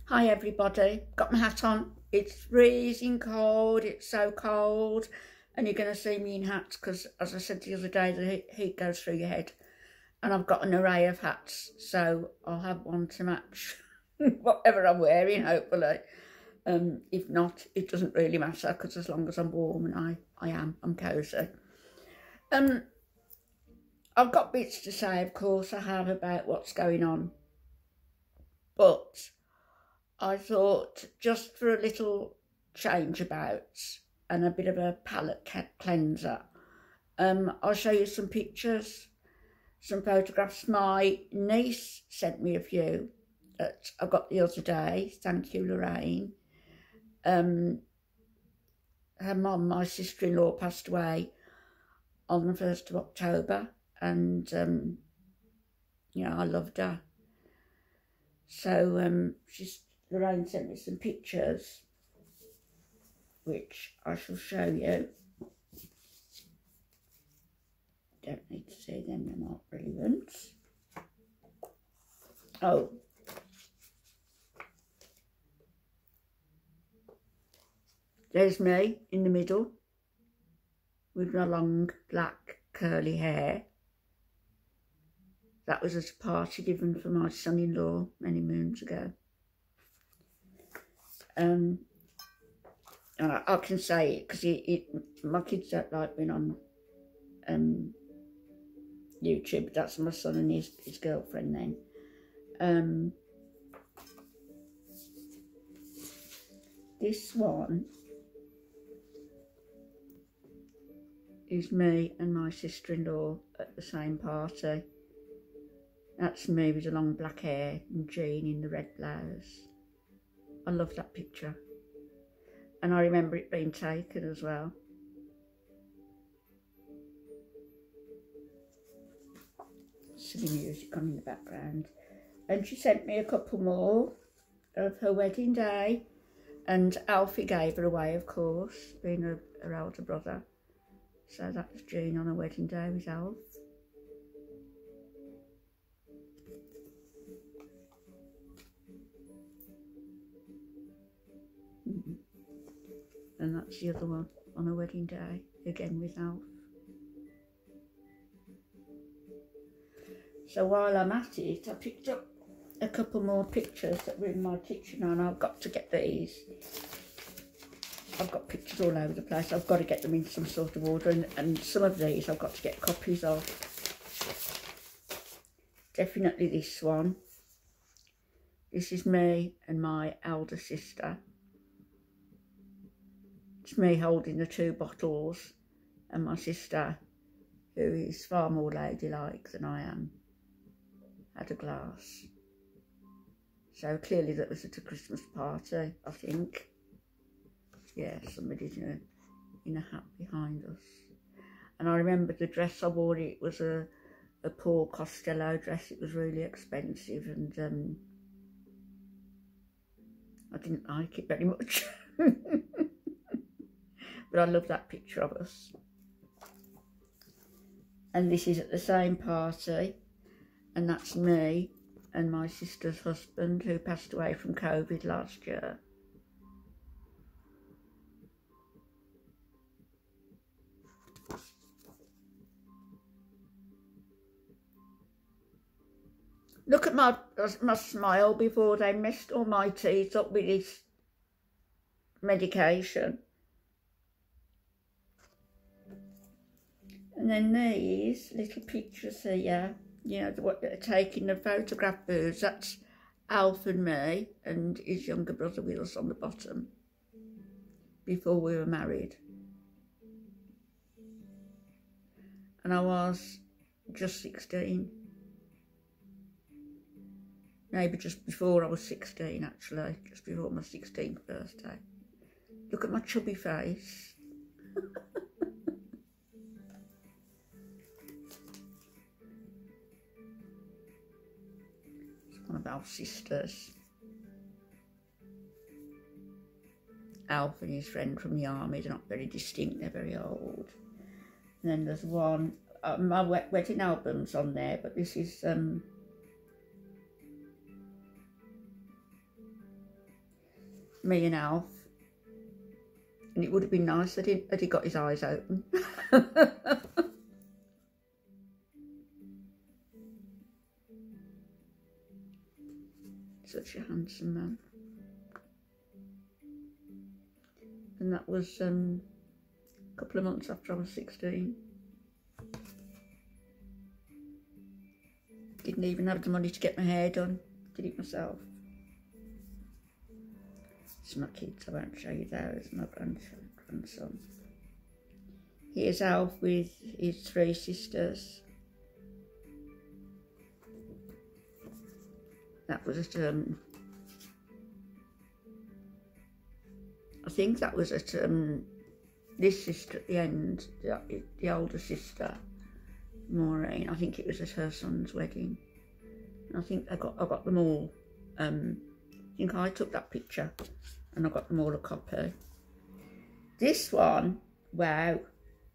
Hi everybody, got my hat on. It's freezing cold, it's so cold, and you're going to see me in hats because, as I said the other day, the heat goes through your head. And I've got an array of hats, so I'll have one to match whatever I'm wearing, hopefully. If not, it doesn't really matter because as long as I'm warm, and I'm cosy. I've got bits to say, of course I have, about what's going on. But I thought, just for a little change about and a bit of a palette cleanser, I'll show you some pictures, some photographs. My niece sent me a few that I got the other day. Thank you, Lorraine. Her mum, my sister-in-law, passed away on the 1st of October, and I loved her. So Lorraine sent me some pictures, which I shall show you. Don't need to see them, they're not relevant. Oh. There's me in the middle with my long black curly hair. That was at a party given for my son-in-law many moons ago. And I can say it because my kids don't like being on YouTube. That's my son and his girlfriend then. This one is me and my sister-in-law at the same party. That's me with the long black hair and Jean in the red blouse. I love that picture. And I remember it being taken as well. Silly music on in the background. And she sent me a couple more of her wedding day. And Alfie gave her away, of course, being her elder brother. So that's Jean on her wedding day with Alf. And that's the other one on her wedding day, again with Alf. So while I'm at it, I picked up a couple more pictures that were in my kitchen, and I've got to get these. I've got pictures all over the place. I've got to get them in some sort of order, and some of these I've got to get copies of. Definitely this one. This is me and my elder sister. It's me holding the 2 bottles, and my sister, who is far more ladylike than I am, had a glass. So clearly that was at a Christmas party, I think. Yeah, somebody's in a hat behind us. And I remember the dress I wore. It was a Paul Costello dress. It was really expensive, and I didn't like it very much. But I love that picture of us. And this is at the same party, and that's me and my sister's husband, who passed away from COVID last year. Look at my smile before they messed all my teeth up with this medication. And then these little pictures here, what they're taking the photograph booths. That's Alf and me and his younger brother with us on the bottom before we were married. And I was just 16. Maybe just before I was 16, actually, just before my 16th birthday. Look at my chubby face. It's one of our sisters. Alf and his friend from the army. They're not very distinct, they're very old. And then there's one, my wedding album's on there, but this is me and Alf. And it would have been nice that he got his eyes open. Such a handsome man. And that was a couple of months after I was 16. Didn't even have the money to get my hair done. Did it myself. It's my kids, I won't show you those. My grandson. Here's Alf with his 3 sisters. That was at, I think that was at this sister at the end, the older sister, Maureen. I think it was at her son's wedding. And I think I got them all. I think I took that picture and I got them all a copy. This one, wow,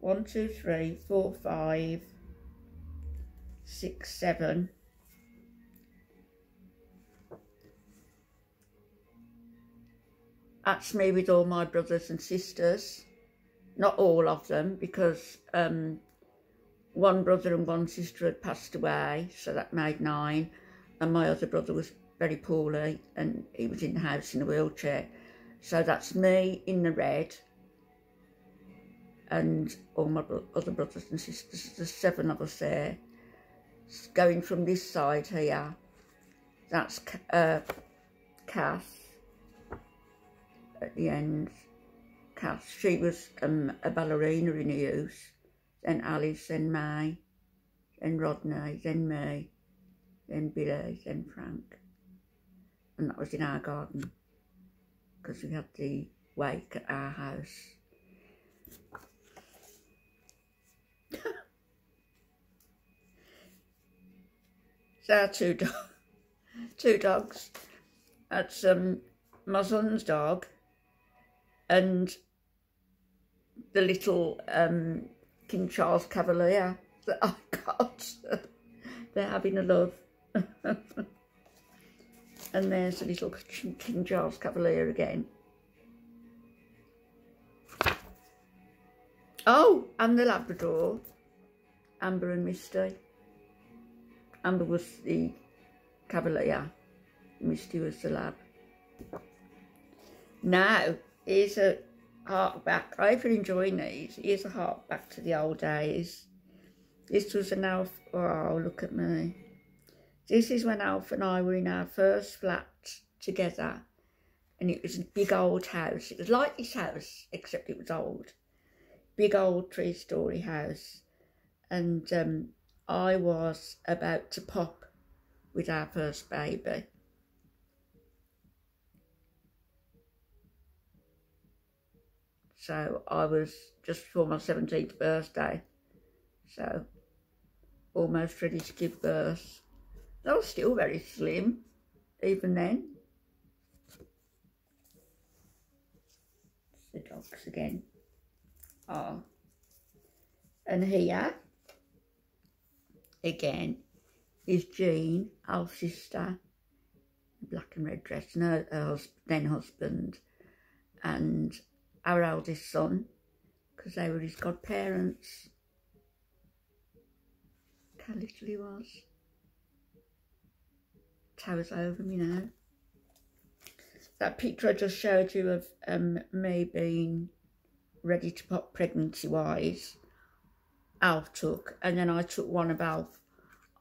1, 2, 3, 4, 5, 6, 7. That's me with all my brothers and sisters. Not all of them, because one brother and one sister had passed away, so that made 9. And my other brother was very poorly and he was in the house in a wheelchair. So that's me in the red and all my other brothers and sisters. There's 7 of us there. Going from this side here, that's Cass. At the end, Cass, she was a ballerina in the youth, then Alice, then May, then Rodney, then me, then Billy, then Frank. And that was in our garden, because we had the wake at our house. So our 2 dogs. That's my son's dog, and the little King Charles Cavalier that I got. They're having a love. And there's a little King Charles Cavalier again. Oh, and the Labrador, Amber and Misty. Amber was the Cavalier, Misty was the Lab. Now, here's a hark back. I hope you're enjoying these. Here's a hark back to the old days. This was an Alf. Oh, look at me. This is when Alf and I were in our first flat together. And it was a big old house. It was like this house, except it was old. Big old 3-storey house. And I was about to pop with our first baby. So I was just before my 17th birthday, so almost ready to give birth. I was still very slim, even then. The dogs again. Oh. And here, again, is Jean, our sister, black and red dress, and her then husband, and our eldest son, because they were his godparents. Look how little he was. Towers over me now. That picture I just showed you of me being ready to pop pregnancy-wise, Alf took, and then I took one of Alf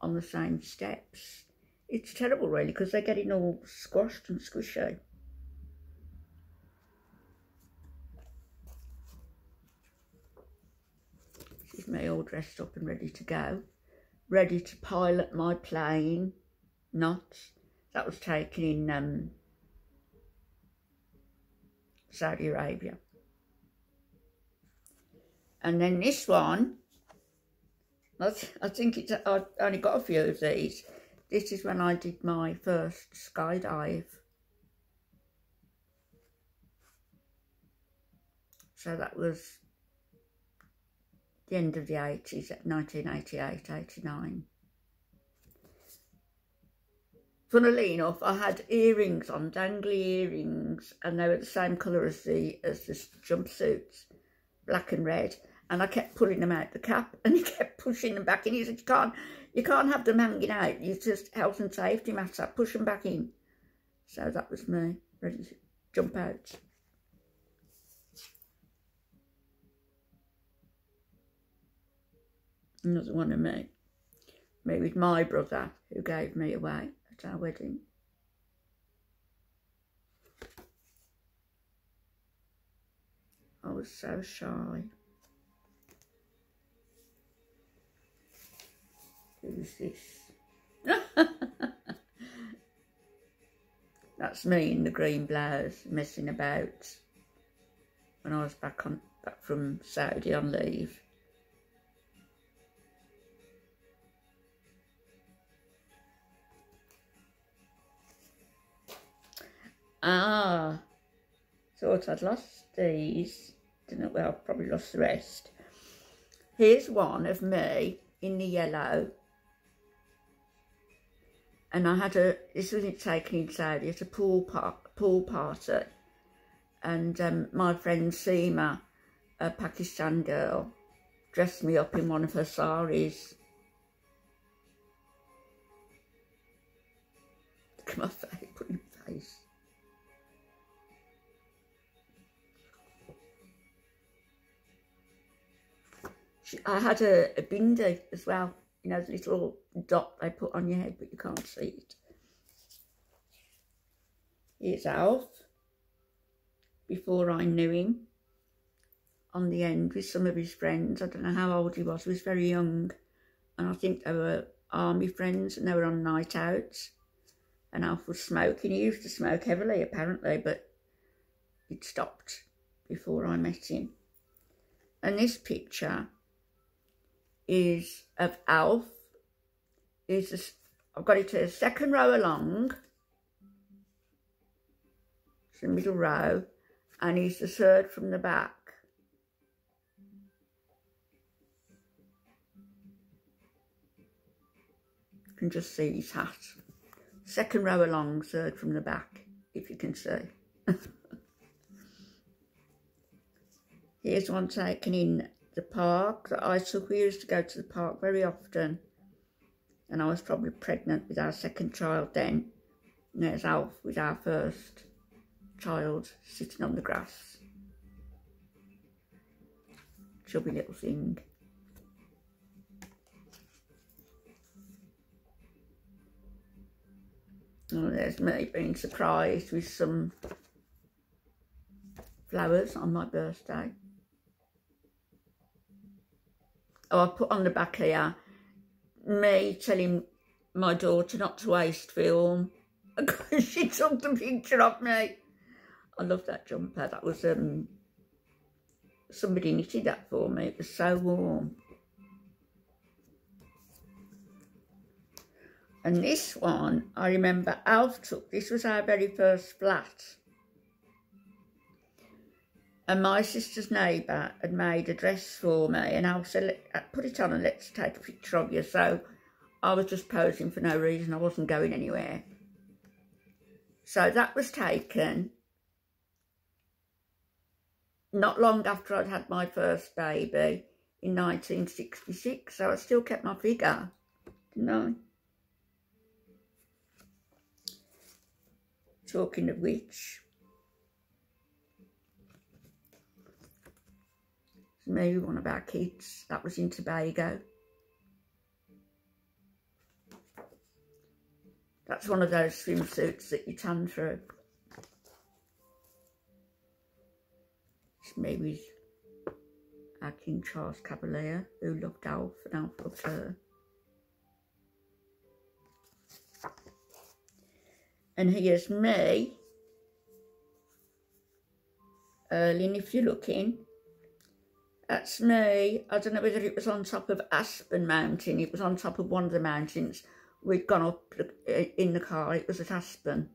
on the same steps. It's terrible, really, because they're getting all squashed and squishy. This is me all dressed up and ready to go. Ready to pilot my plane. Not. That was taken in Saudi Arabia. And then this one, I think it's, I only got a few of these. This is when I did my first skydive. So that was the end of the 80s, 1988, 89. Funnily enough, I had earrings on, dangly earrings, and they were the same colour as the jumpsuits, black and red. And I kept pulling them out the cap, and he kept pushing them back in. He said, you can't have them hanging out. It's just health and safety matter. Push them back in. So that was me, ready to jump out. Another one of me. Me with my brother, who gave me away at our wedding. I was so shy. Who's this? That's me in the green blouse, messing about when I was back from Saudi on leave. Ah, thought I'd lost these. Didn't, well, probably lost the rest. Here's one of me in the yellow. And I had this was taken in Saudi at a pool party. And my friend Seema, a Pakistan girl, dressed me up in one of her saris. Look at my face, put in face. I had a bindi as well, you know, the little dot they put on your head, but you can't see it. Here's Alf, before I knew him, on the end with some of his friends. I don't know how old he was very young. And I think they were army friends and they were on night outs. And Alf was smoking. He used to smoke heavily, apparently, but he'd stopped before I met him. And this picture is of Alf. I've got it to the second row along. It's the middle row. And he's the third from the back. You can just see his hat. Second row along, third from the back, if you can see. Here's one taken in the park that I took. We used to go to the park very often. And I was probably pregnant with our second child then. And there's Alf with our first child sitting on the grass. Chubby little thing. Oh, there's me being surprised with some flowers on my birthday. Oh, I put on the back here, me telling my daughter not to waste film because she took the picture of me. I love that jumper. That was, somebody knitted that for me. It was so warm. And this one, I remember Alf took. This was our very first flat. And my sister's neighbour had made a dress for me. And Alf said, put it on and let's take a picture of you. So I was just posing for no reason. I wasn't going anywhere. So that was taken not long after I'd had my first baby in 1966. So I still kept my figure, didn't I? Talking of which, maybe one of our kids that was in Tobago. That's one of those swimsuits that you tan through. It's me with our King Charles Cavalier, who loved Alf and Alf loved her. And here's me, Erling, if you're looking. That's me. I don't know whether it was on top of Aspen Mountain. It was on top of one of the mountains. We'd gone up in the car. It was at Aspen.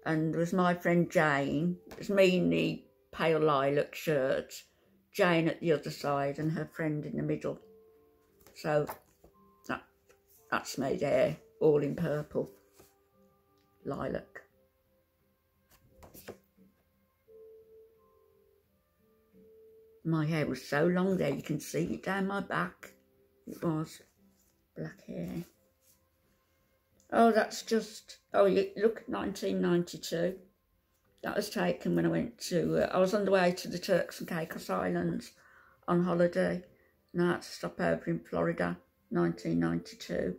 And there was my friend Jane. It was me in the pale lilac shirt. Jane at the other side and her friend in the middle. So that's me there, all in purple. lilac. My hair was so long there, you can see it down my back. It was black hair. Oh, that's just, oh, look, 1992. That was taken when I went to, I was on the way to the Turks and Caicos Islands on holiday. And I had to stop over in Florida, 1992.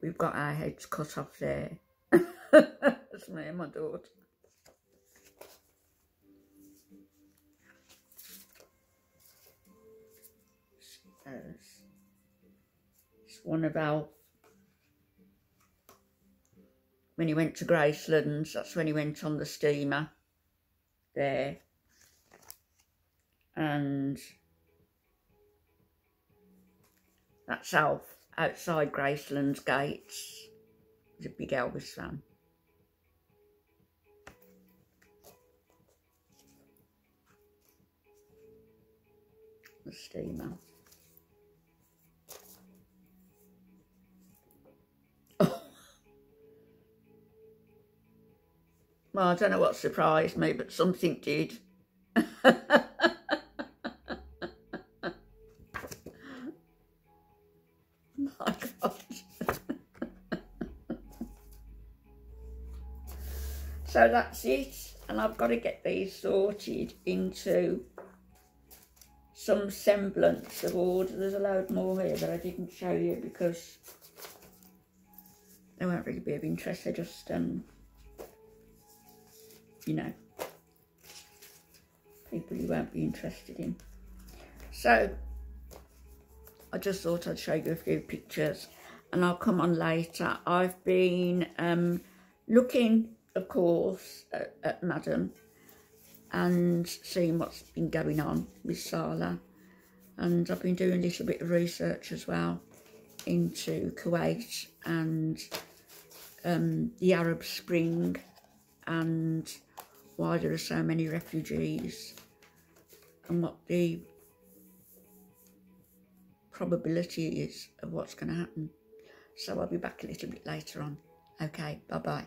We've got our heads cut off there. That's me and my daughter. It's one of our, when he went to Gracelands, that's when he went on the steamer there. And that's outside Gracelands gates. He's a big Elvis fan. The steamer. Oh. Well, I don't know what surprised me, but something did. My God. So that's it, and I've got to get these sorted into some semblance of order. There's a load more here that I didn't show you because they won't really be of interest. They're just, you know, people you won't be interested in. So I just thought I'd show you a few pictures and I'll come on later. I've been looking, of course, at Madam and seeing what's been going on with Salah. And I've been doing a little bit of research as well into Kuwait and the Arab Spring and why there are so many refugees and what the probability is of what's going to happen. So I'll be back a little bit later on. Okay, bye-bye.